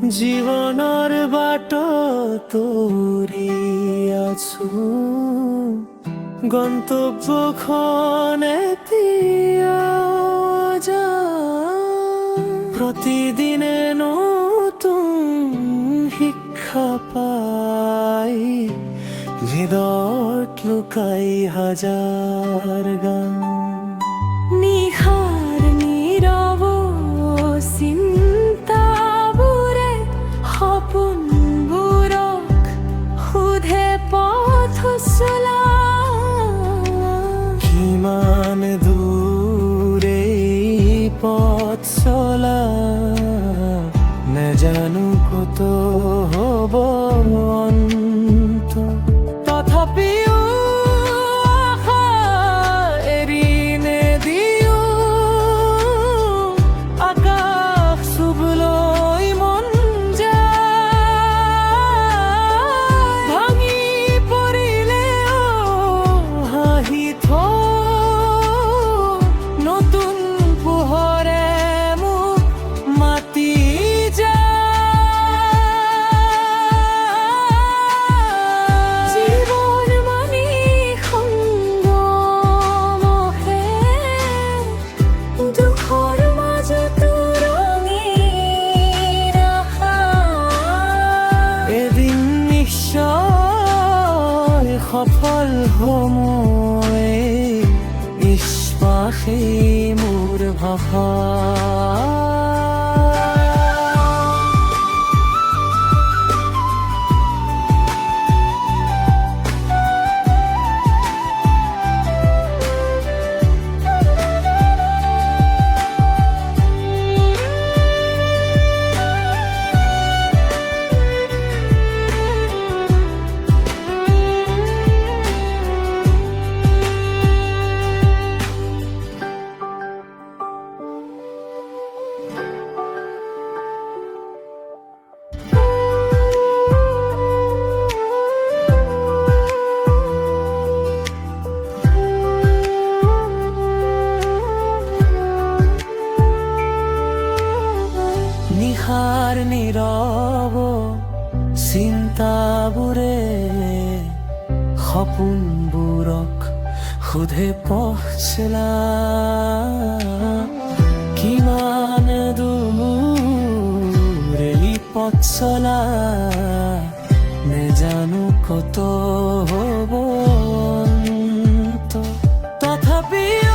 জীৱনৰ বাট তৰি আছো গন্তব্যখন এতিয়া প্ৰতিদিনে নতুন শিক্ষা পাই হৃদয়ত লুকাই হাজাৰ গান নিশাৰ নীৰৱ চিন্তাবোৰে সপোনবোৰক সোধে পথ চলা কিমান দূৰে পথ চলা নেজানো কত হ'ব অন্ত তথাপিও আশা এৰি নেদিও আকাশ চুবলৈ মন যায় ভাঙি পৰিলেও হাঁহি নতুন পোহৰে মোক মাতি জীৱন মানি সংগমহে দুখৰ মাজতো ৰঙীন আশা এদিন নিশ্চয় সফল সময় নিশ্বাসেই মোৰ ভাষা নিশাৰ নীৰৱ চিন্তাবোৰে সপোনবোৰক সোধে পথ চলা কিমান দূৰে পথ চলা নেজানো কত হ'ব অন্ত তথাপিও